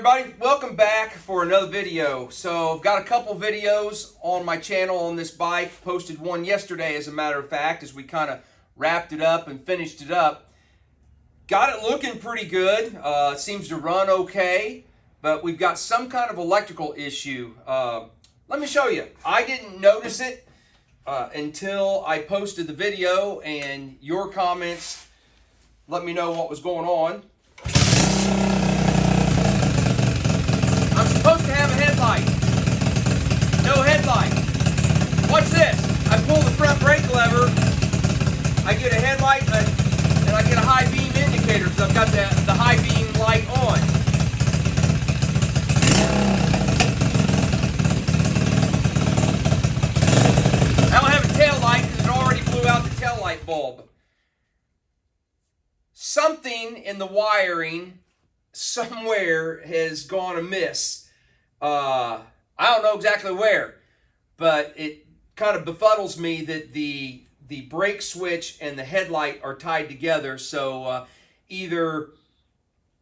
everybody, welcome back for another video. So I've got a couple videos on my channel on this bike. Posted one yesterday, as a matter of fact, as we kind of wrapped it up and finished it up. Got it looking pretty good. It seems to run okay, but we've got some kind of electrical issue. Let me show you. I didn't notice it until I posted the video, and your comments let me know what was going on. I'm supposed to have a headlight. No headlight. Watch this. I pull the front brake lever. I get a headlight and I get a high beam indicator because I've got the high beam light on. I don't have a tail light because it already blew out the tail light bulb. Something in the wiring somewhere has gone amiss. I don't know exactly where, but it kind of befuddles me that the brake switch and the headlight are tied together. So either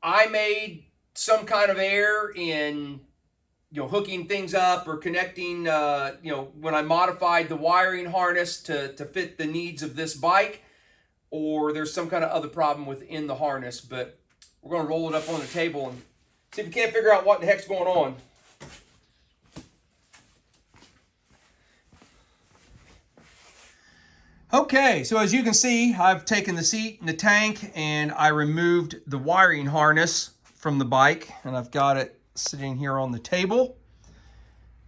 I made some kind of error in hooking things up or connecting when I modified the wiring harness to fit the needs of this bike, or there's some kind of other problem within the harness. But we're going to roll it up on the table and see if we can't figure out what the heck's going on. Okay, so as you can see, I've taken the seat and the tank and I removed the wiring harness from the bike, and I've got it sitting here on the table.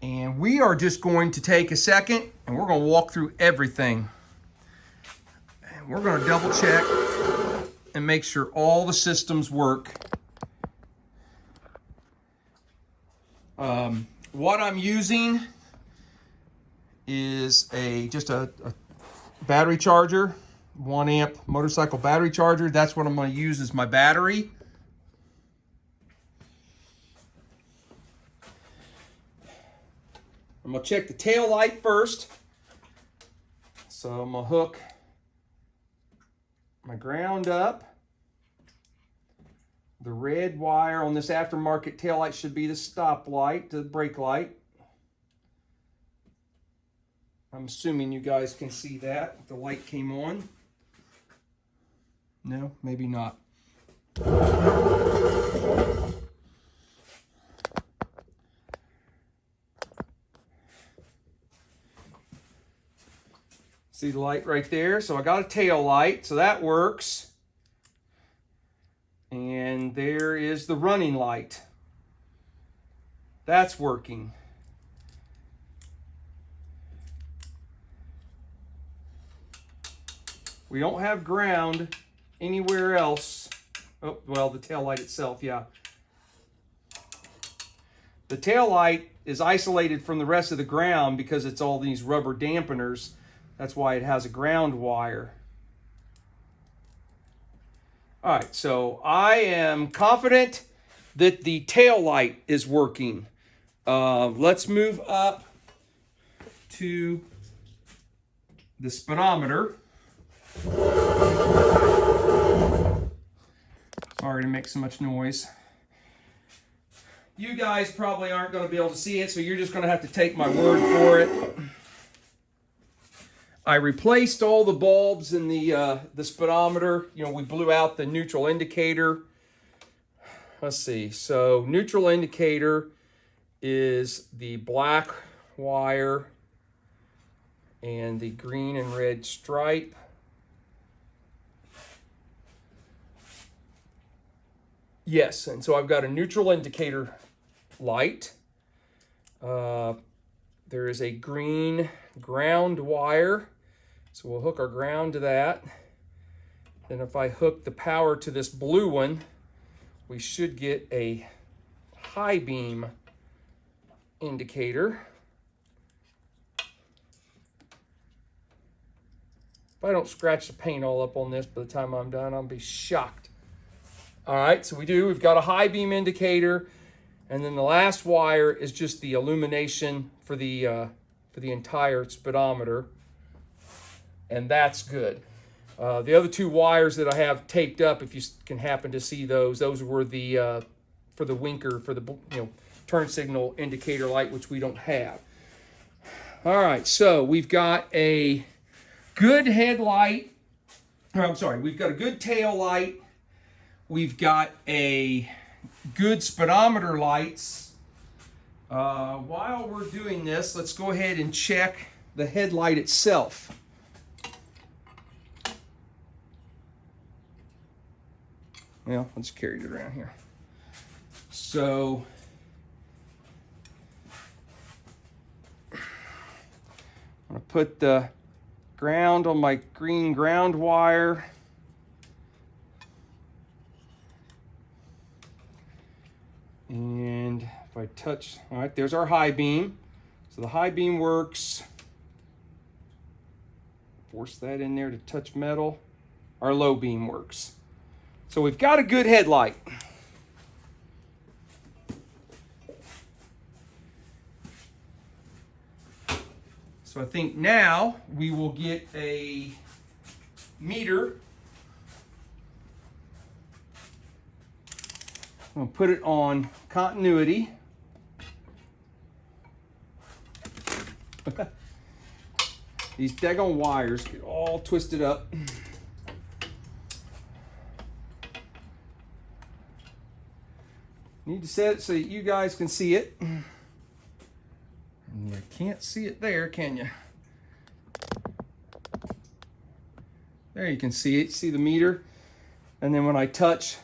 And we are just going to take a second and we're going to walk through everything. And we're going to double check and make sure all the systems work. What I'm using is just a battery charger, 1 amp motorcycle battery charger. That's what I'm going to use as my battery. I'm going to check the tail light first. So I'm going to hook my ground up. The red wire on this aftermarket taillight should be the stop light, the brake light. I'm assuming you guys can see that. The light came on. No, maybe not. See the light right there? So I got a tail light, so that works. And there is the running light. That's working. We don't have ground anywhere else. Oh, well, the tail light itself, yeah. The tail light is isolated from the rest of the ground because it's all these rubber dampeners. That's why it has a ground wire. All right, so I am confident that the tail light is working. Let's move up to the speedometer. Sorry to make so much noise. You guys probably aren't going to be able to see it, so you're just going to have to take my word for it. I replaced all the bulbs in the speedometer. We blew out the neutral indicator. Let's see. So neutral indicator is the black wire and the green and red stripe. Yes, and so I've got a neutral indicator light. There is a green ground wire. So we'll hook our ground to that. Then if I hook the power to this blue one, we should get a high beam indicator. If I don't scratch the paint all up on this by the time I'm done, I'll be shocked. All right, so we've got a high beam indicator, and then the last wire is just the illumination for the entire speedometer. And that's good. The other two wires that I have taped up, if you can happen to see those were the for the winker, for the turn signal indicator light, which we don't have. All right, so we've got a good headlight. I'm sorry, we've got a good tail light. We've got a good speedometer lights. While we're doing this, let's go ahead and check the headlight itself. Well, let's carry it around here. So, I'm going to put the ground on my green ground wire. And if I touch, all right, there's our high beam. So the high beam works. Force that in there to touch metal. Our low beam works. So we've got a good headlight. So I think now we will get a meter. I'm going to put it on continuity. These daggone wires get all twisted up. Need to set it so that you guys can see it. And you can't see it there, can you? There you can see it. See the meter? And then when I touch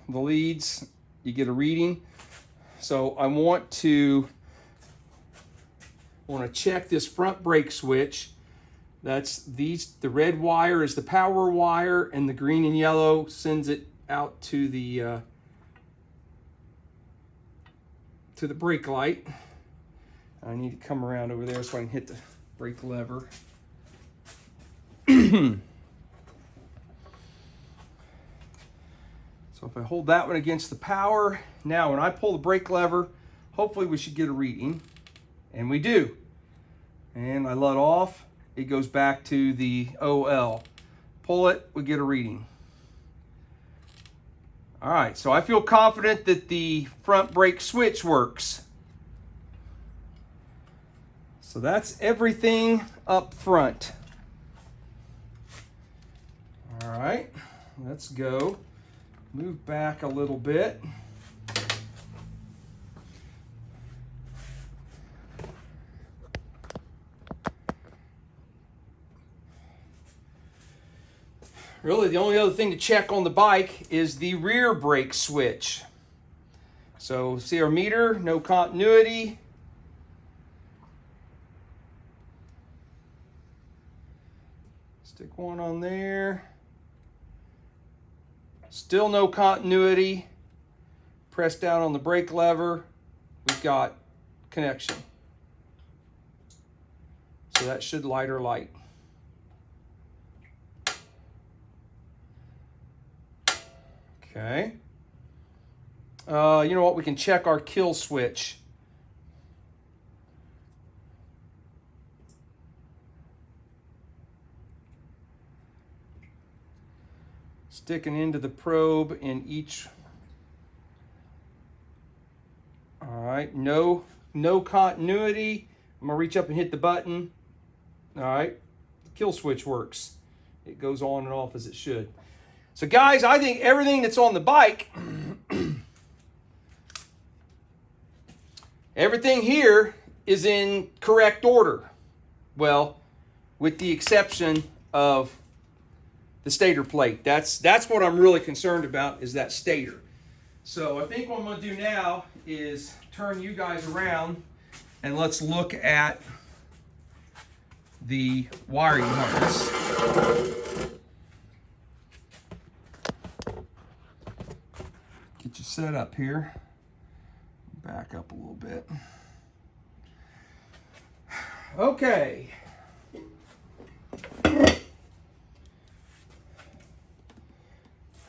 the leads, you get a reading. So I want to check this front brake switch. That's the red wire is the power wire, and the green and yellow sends it out to the brake light. I need to come around over there so I can hit the brake lever. So if I hold that one against the power, now when I pull the brake lever, hopefully we should get a reading. And we do. And I let off, it goes back to the OL. Pull it, we get a reading. All right, so I feel confident that the front brake switch works. So that's everything up front. All right, let's go. Move back a little bit. Really, the only other thing to check on the bike is the rear brake switch. So see our meter, no continuity. Stick one on there. Still no continuity. Press down on the brake lever. We've got connection. So that should light our light. Okay. You know what? We can check our kill switch. Sticking into the probe in each. All right. No continuity. I'm gonna reach up and hit the button. All right. The kill switch works. It goes on and off as it should. So guys, I think everything that's on the bike, everything here is in correct order. Well, with the exception of the stator plate. That's what I'm really concerned about, is that stator. So I think what I'm going to do now is turn you guys around and let's look at the wiring harness. Get you set up here. Back up a little bit. Okay.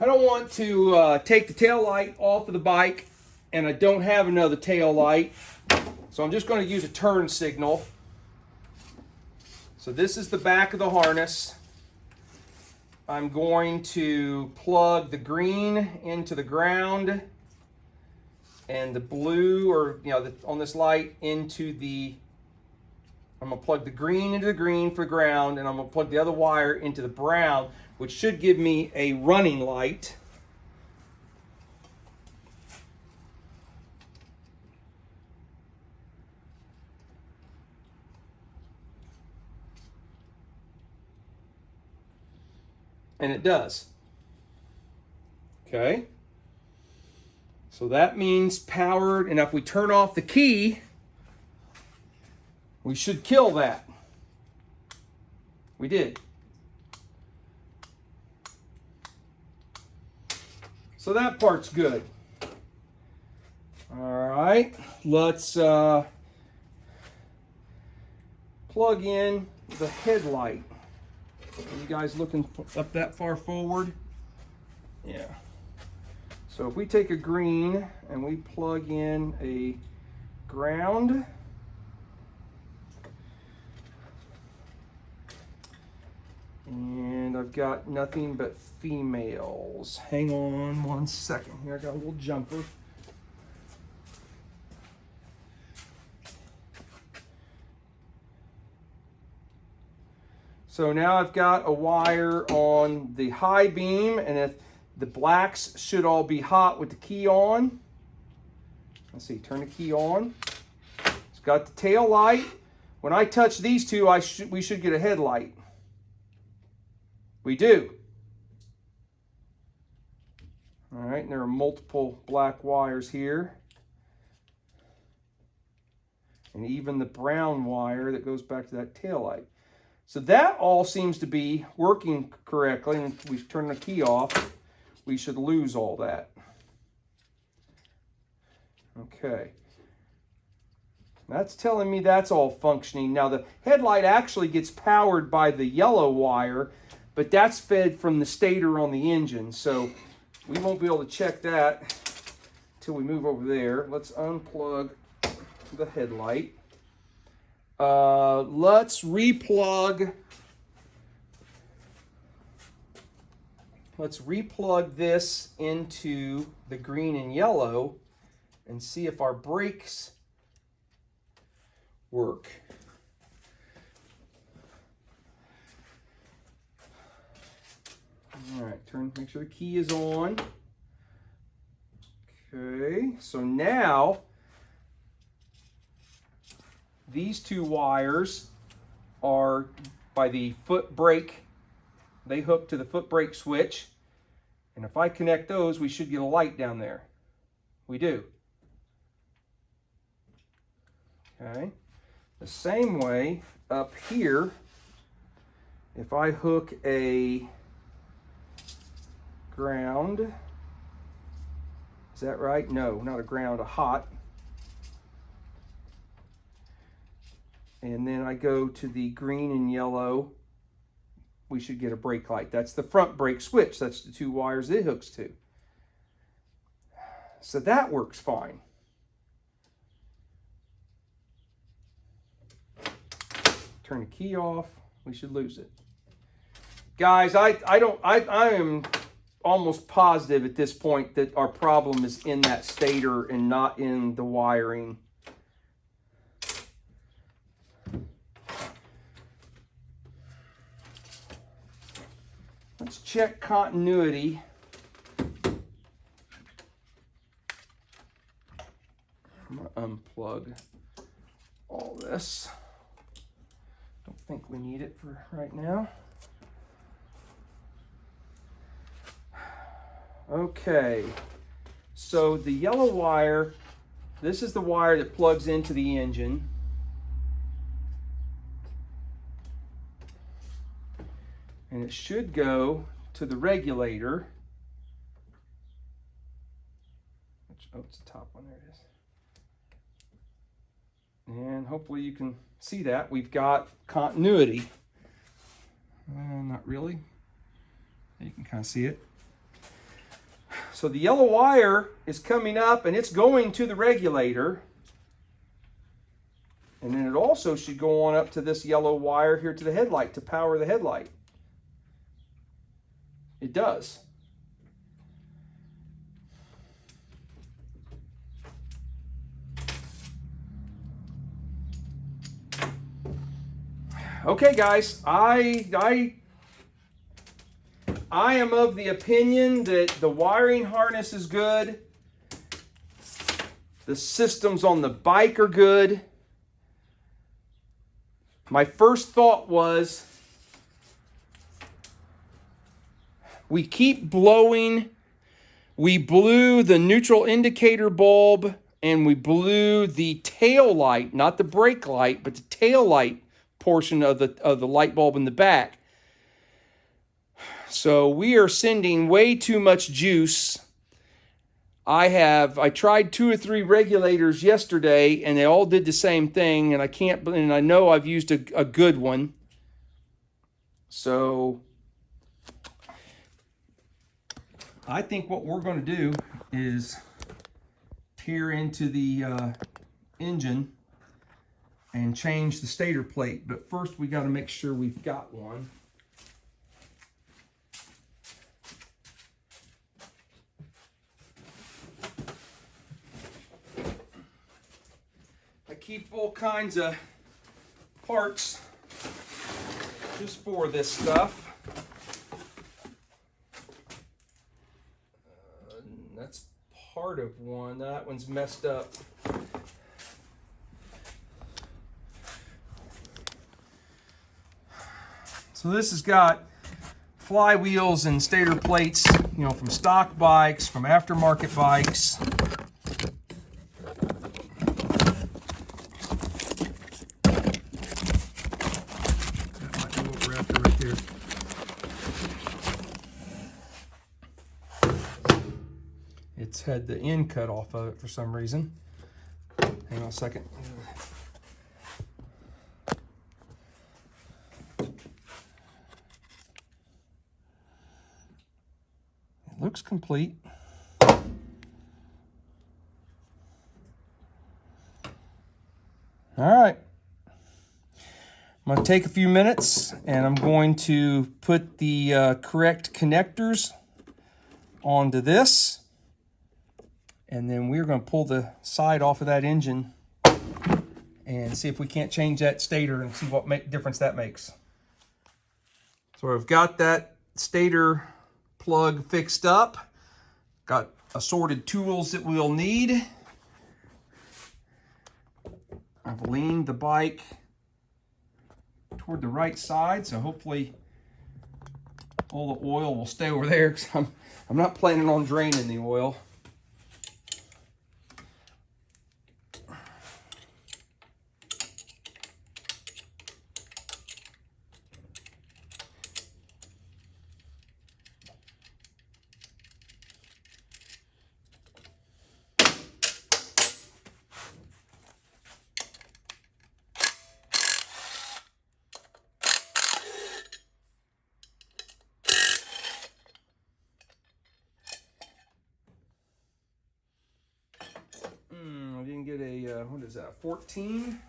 I don't want to take the tail light off of the bike, and I don't have another tail light, so I'm just going to use a turn signal. So this is the back of the harness. I'm going to plug the green into the ground and the blue, or on this light, into the, I'm gonna plug the green into the green for ground, and I'm gonna plug the other wire into the brown, which should give me a running light. And it does. Okay. So that means powered, and if we turn off the key, we should kill that. We did. So that part's good. All right, let's plug in the headlight. Are you guys looking up that far forward? Yeah. So if we take a green and we plug in a ground, and I've got nothing but females. Hang on one second here, I got a little jumper. So now I've got a wire on the high beam, and if the blacks should all be hot with the key on. Let's see, turn the key on. It's got the tail light. When I touch these two, we should get a headlight. We do. All right, and there are multiple black wires here. And even the brown wire that goes back to that tail light. So that all seems to be working correctly. And if we turn the key off, we should lose all that. Okay. That's telling me that's all functioning. Now the headlight actually gets powered by the yellow wire, but that's fed from the stator on the engine. So we won't be able to check that until we move over there. Let's unplug the headlight. Let's replug. Let's replug this into the green and yellow and see if our brakes work. All right, make sure the key is on. Okay, so now these two wires are by the foot brake. They hook to the foot brake switch. And if I connect those, we should get a light down there. We do. Okay. The same way up here, if I hook a ground, is that right? No, not a ground, a hot. And then I go to the green and yellow, we should get a brake light. That's the front brake switch. That's the two wires it hooks to. So that works fine. Turn the key off, we should lose it. Guys, I am almost positive at this point that our problem is in that stator and not in the wiring. Let's check continuity. I'm going to unplug all this. Don't think we need it for right now. Okay, so the yellow wire, this is the wire that plugs into the engine. And it should go to the regulator. Oh, it's the top one, there it is. And hopefully you can see that. We've got continuity. Not really. You can kind of see it. So the yellow wire is coming up and it's going to the regulator. And then it also should go on up to this yellow wire here to the headlight to power the headlight. It does. Okay, guys, I am of the opinion that the wiring harness is good. The systems on the bike are good. My first thought was, we keep blowing. We blew the neutral indicator bulb and we blew the tail light, not the brake light, but the tail light portion of the light bulb in the back. So we are sending way too much juice. I tried 2 or 3 regulators yesterday and they all did the same thing, and I know I've used a good one. So I think what we're going to do is tear into the engine and change the stator plate. But first we got to make sure we've got one. I keep all kinds of parts just for this stuff. That's part of one. That one's messed up. So this has got flywheels and stator plates, you know, from stock bikes, from aftermarket bikes. That might be what we're after right there. It's had the end cut off of it for some reason. Hang on a second. It looks complete. All right. I'm going to take a few minutes and I'm going to put the correct connectors onto this. And then we're going to pull the side off of that engine and see if we can't change that stator and see what difference that makes. So I've got that stator plug fixed up. Got assorted tools that we'll need. I've leaned the bike toward the right side, so hopefully all the oil will stay over there, because I'm not planning on draining the oil. I didn't get a, what is that, 14?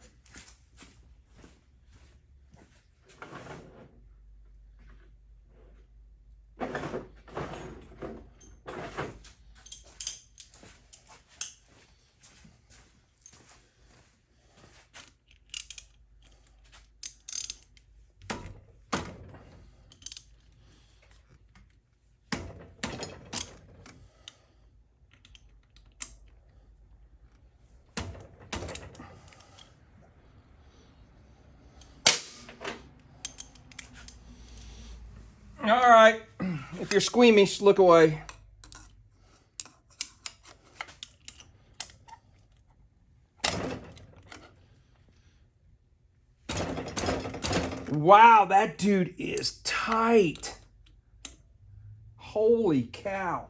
All right, if you're squeamish, look away. Wow, that dude is tight. Holy cow.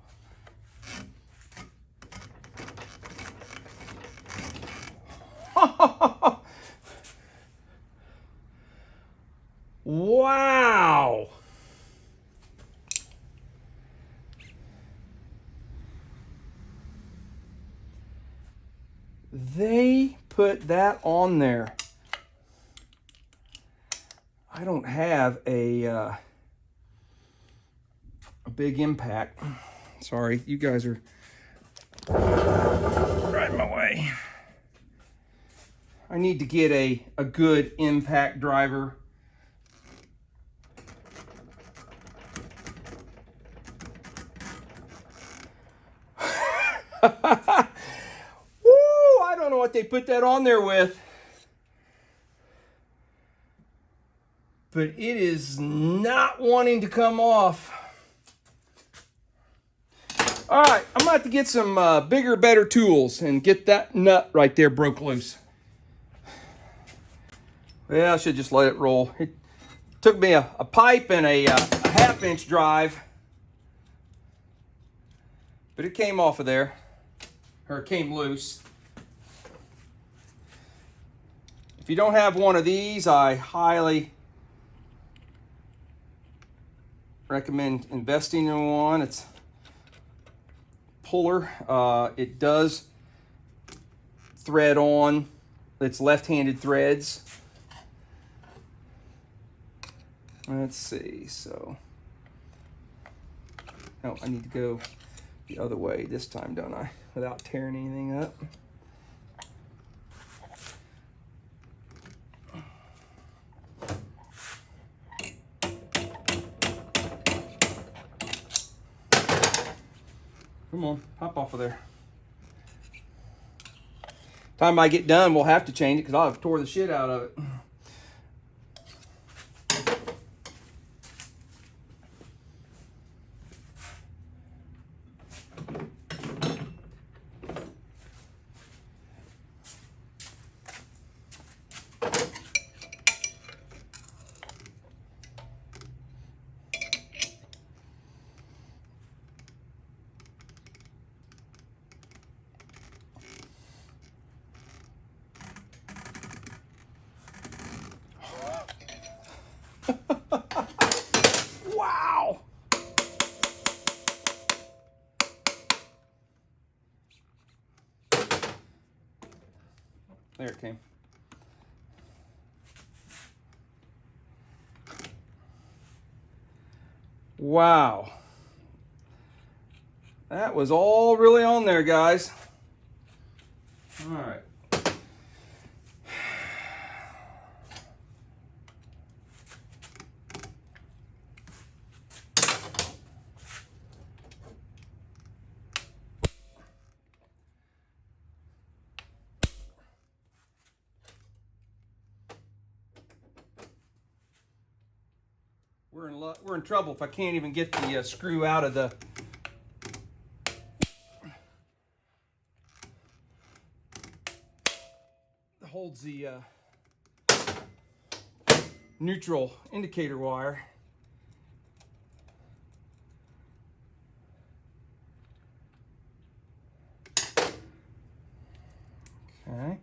Wow. They put that on there. I don't have a big impact. Sorry, you guys are right in my way. I need to get a good impact driver. Woo, I don't know what they put that on there with. But it is not wanting to come off. All right, I'm going to have to get some bigger, better tools and get that nut right there broke loose. Well, I should just let it roll. It took me a pipe and a half-inch drive, but it came off of there, or it came loose. If you don't have one of these, I highly recommend investing in one. It's puller. It does thread on. It's left-handed threads. Let's see. So, oh, I need to go the other way this time, don't I? Without tearing anything up. Come on, hop off of there. Time I get done, we'll have to change it because I'll have tore the shit out of it. Wow. There it came. Wow. That was all really on there, guys. All right. We're in trouble if I can't even get the screw out of the holds the neutral indicator wire. Okay.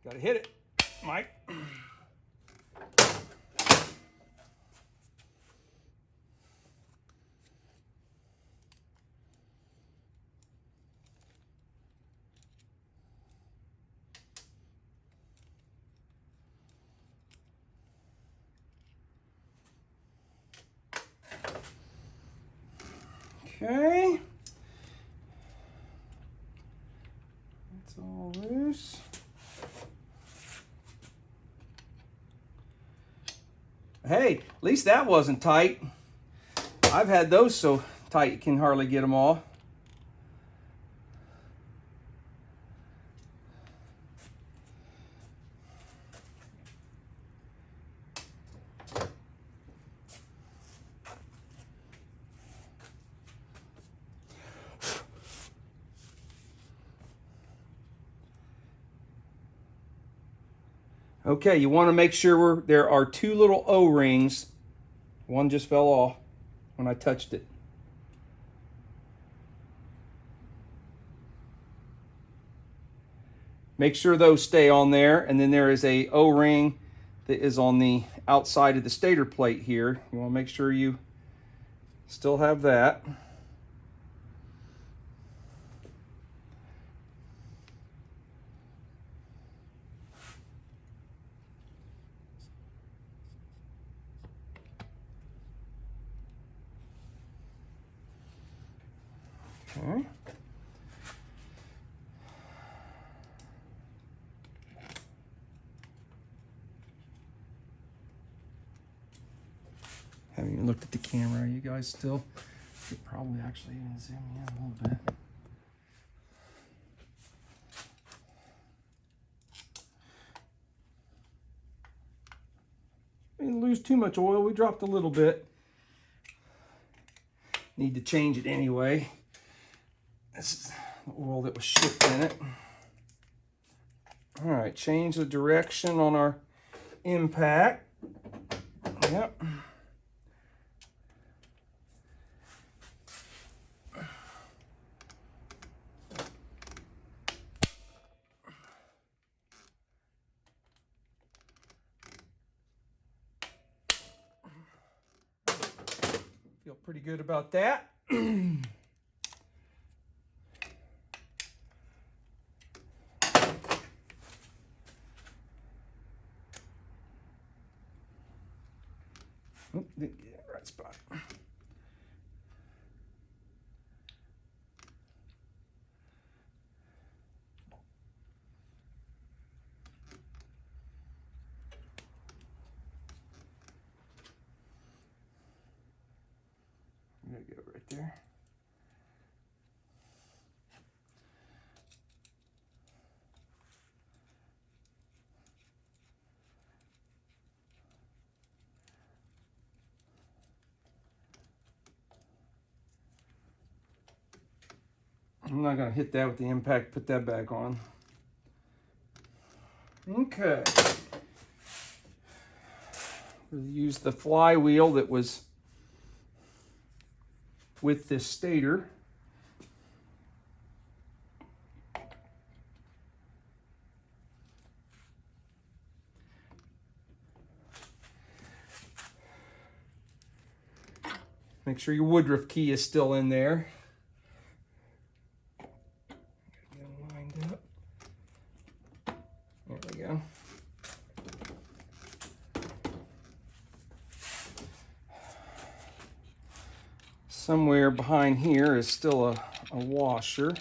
Gotta hit it, Mike. Okay. That's all loose. Hey, at least that wasn't tight. I've had those so tight you can hardly get them off. Okay, you want to make sure there are two little O-rings. One just fell off when I touched it. Make sure those stay on there, and then there is a O-ring that is on the outside of the stator plate here. You want to make sure you still have that. Okay. Haven't even looked at the camera. You guys still should probably actually even zoom in a little bit. We didn't lose too much oil. We dropped a little bit. Need to change it anyway. This is the oil that was shipped in it. All right, change the direction on our impact. Yep. Feel pretty good about that. Oh, didn't get it right spot. I'm gonna go right there. I'm not gonna hit that with the impact, put that back on. Okay. We'll use the flywheel that was with this stator. Make sure your woodruff key is still in there. Get them lined up. There we go. Somewhere behind here is still a washer.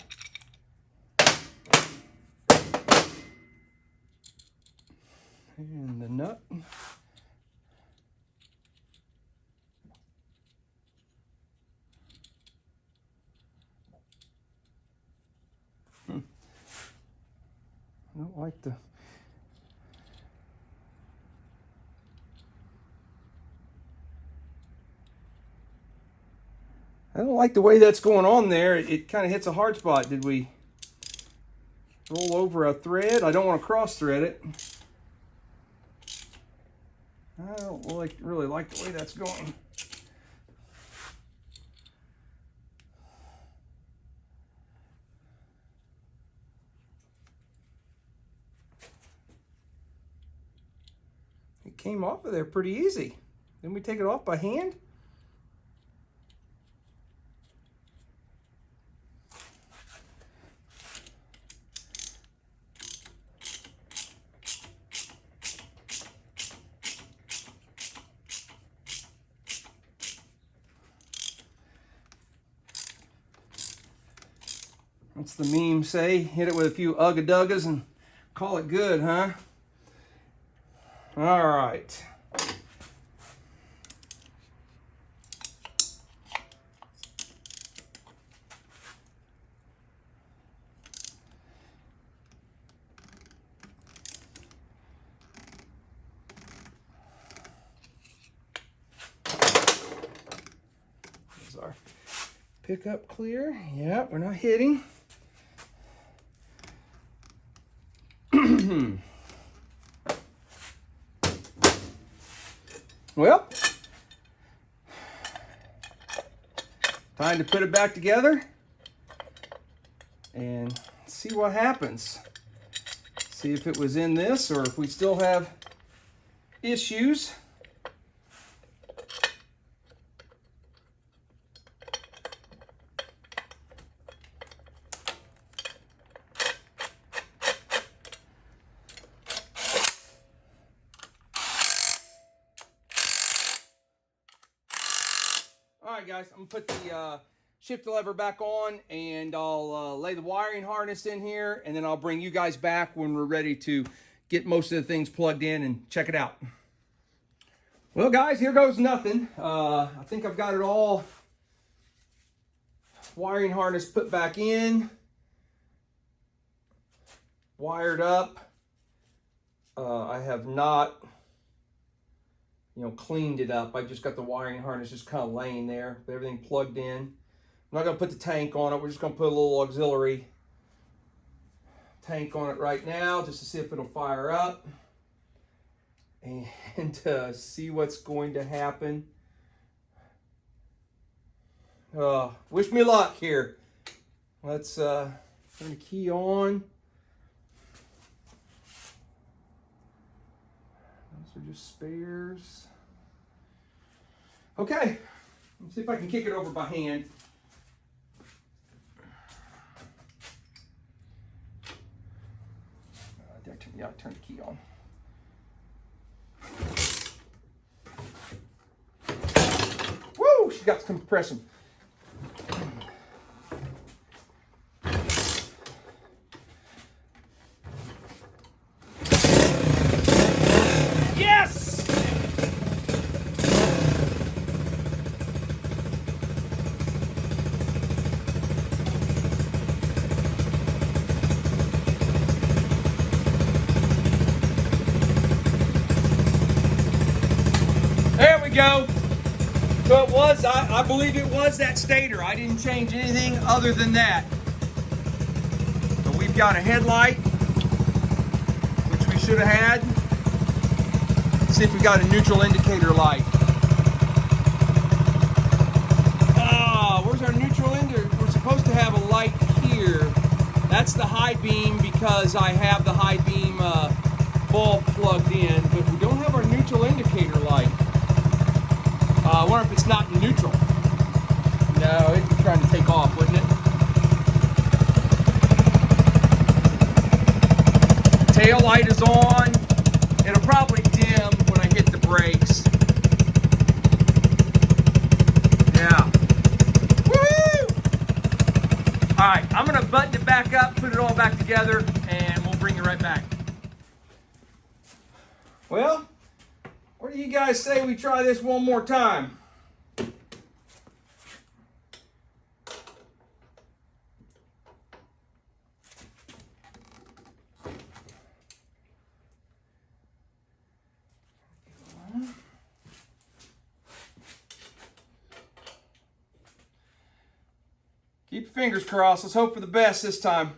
And the nut. I don't like the way that's going on there. It kind of hits a hard spot. Did we roll over a thread? I don't want to cross thread it. I don't really like the way that's going. It came off of there pretty easy. Didn't we take it off by hand? What's the meme say? Hit it with a few ugga-duggas and call it good, huh? All right. Is our pickup clear? Yeah, we're not hitting. Well, time to put it back together and see what happens. See if it was in this or if we still have issues. All right, guys, I'm gonna put the shift the lever back on, and I'll lay the wiring harness in here, and then I'll bring you guys back when we're ready to get most of the things plugged in and check it out. Well, guys, here goes nothing. I think I've got it all wiring harness put back in, wired up. I have not, cleaned it up. I just got the wiring harness just kind of laying there, with everything plugged in. I'm not going to put the tank on it. We're just going to put a little auxiliary tank on it right now, just to see if it'll fire up and see what's going to happen. Wish me luck here. Let's turn the key on. Those are just spares. Okay, let's see if I can kick it over by hand. Turn the key on. Woo! She got some compression. Yes! There we go. So it was, I believe it was that stator. I didn't change anything other than that. So we've got a headlight, which we should have had. Let's see if we got a neutral indicator light. Where's our neutral indicator? We're supposed to have a light here. That's the high beam because I have the high beam bulb plugged in, but we don't have our neutral indicator light. I wonder if it's not neutral. No, it'd be trying to take off, wouldn't it? Tail light is on. It'll probably dim when I hit the brakes. Yeah. Woo! All right, I'm gonna button it back up, put it all back together, and we'll bring it right back. Well, what do you guys say we try this one more time? Keep your fingers crossed. Let's hope for the best this time.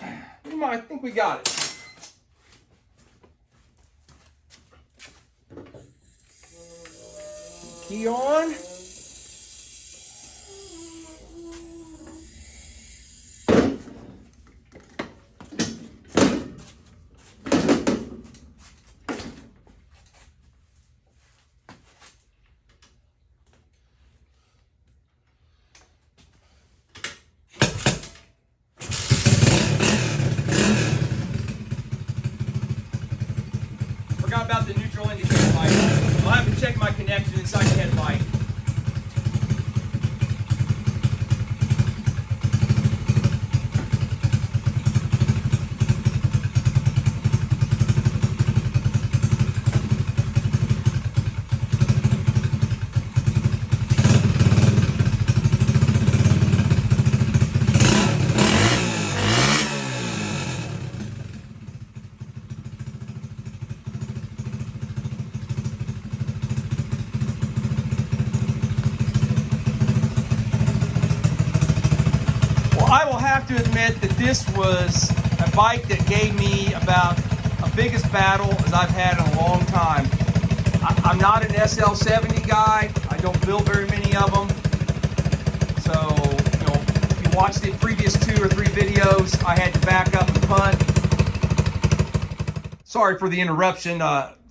I think we got it. Key on. Forgot about the neutral indicator light. I'll have to check my connection inside the headlight. I will have to admit that this was a bike that gave me about the biggest battle as I've had in a long time. I'm not an SL70 guy. I don't build very many of them. So, if you watch the previous 2 or 3 videos, I had to back up and punt. Sorry for the interruption.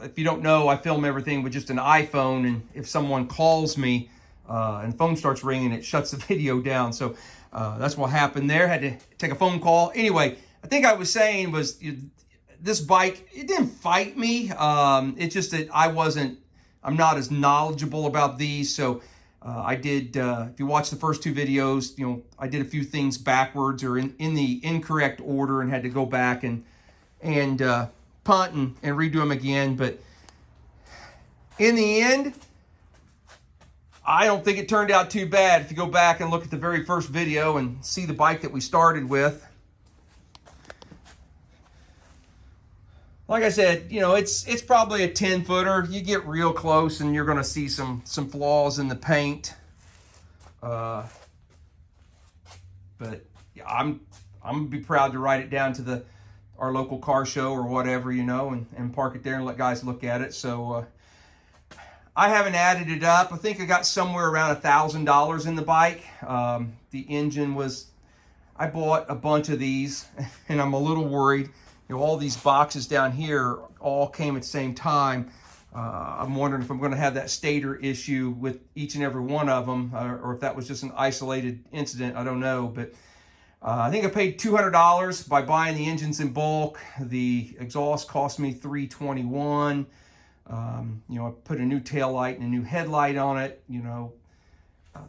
If you don't know, I film everything with just an iPhone, and if someone calls me and the phone starts ringing, it shuts the video down. So that's what happened there. Had to take a phone call. Anyway, I think I was saying was this bike, it didn't fight me. It's just that I'm not as knowledgeable about these. So I did, if you watch the first two videos, you know, I did a few things backwards or in the incorrect order and had to go back and punt and redo them again. But in the end, I don't think it turned out too bad. If you go back and look at the very first video and see the bike that we started with. Like I said, you know, it's probably a 10-footer. You get real close and you're going to see some flaws in the paint. But yeah, I'm going to be proud to ride it down to our local car show or whatever, you know, and park it there and let guys look at it. So I haven't added it up. I think I got somewhere around $1,000 in the bike. The engine was, I bought a bunch of these and I'm a little worried. You know, all these boxes down here all came at the same time. I'm wondering if I'm going to have that stator issue with each and every one of them, or if that was just an isolated incident. I don't know, but I think I paid $200 by buying the engines in bulk. The exhaust cost me $321. You know, I put a new tail light and a new headlight on it. You know,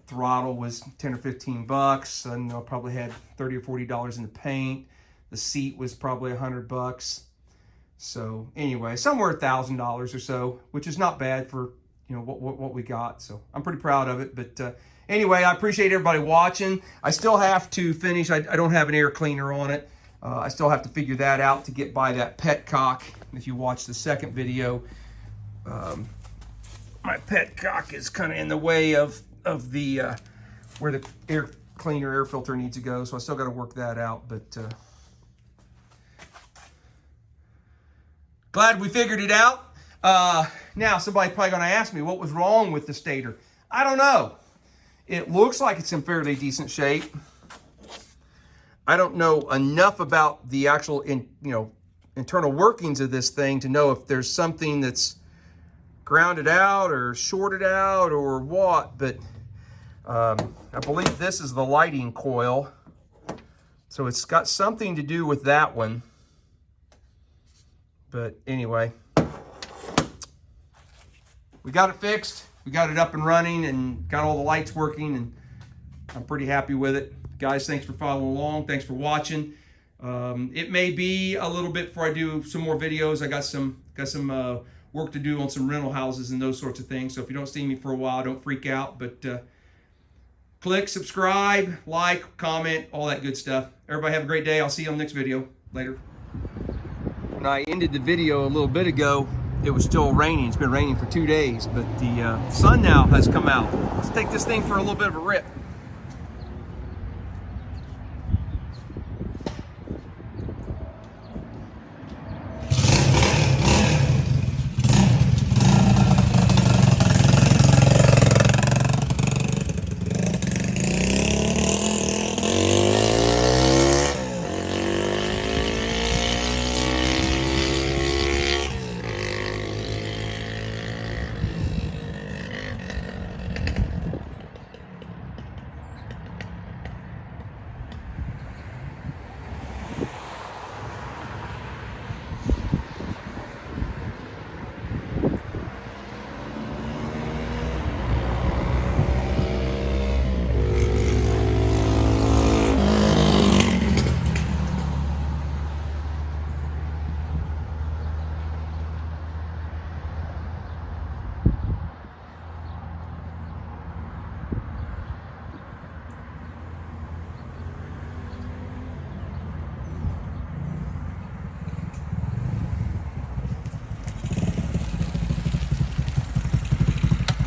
throttle was 10 or 15 bucks, and I probably had $30 or $40 in the paint. The seat was probably $100. So anyway, somewhere $1,000 or so, which is not bad for, you know, what we got. So I'm pretty proud of it. But anyway, I appreciate everybody watching. I still have to finish. I don't have an air cleaner on it. I still have to figure that out to get by that petcock. If you watch the second video, my petcock is kind of in the way of the where the air cleaner air filter needs to go. So I still got to work that out. But glad we figured it out. Now, somebody's probably going to ask me what was wrong with the stator. I don't know. It looks like it's in fairly decent shape. I don't know enough about the actual internal workings of this thing to know if there's something that's grounded out or shorted out or what, but I believe this is the lighting coil. So it's got something to do with that one. But anyway, we got it fixed. We got it up and running and got all the lights working, and I'm pretty happy with it. Guys, thanks for following along. Thanks for watching. It may be a little bit before I do some more videos. I got some work to do on some rental houses and those sorts of things. So if you don't see me for a while, don't freak out. But click, subscribe, like, comment, all that good stuff. Everybody have a great day. I'll see you on the next video. Later. When I ended the video a little bit ago, it was still raining. It's been raining for 2 days, but the sun now has come out. Let's take this thing for a little bit of a rip.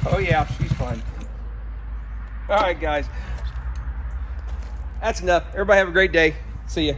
Oh yeah, she's fine. All right, guys. That's enough. Everybody have a great day. See ya.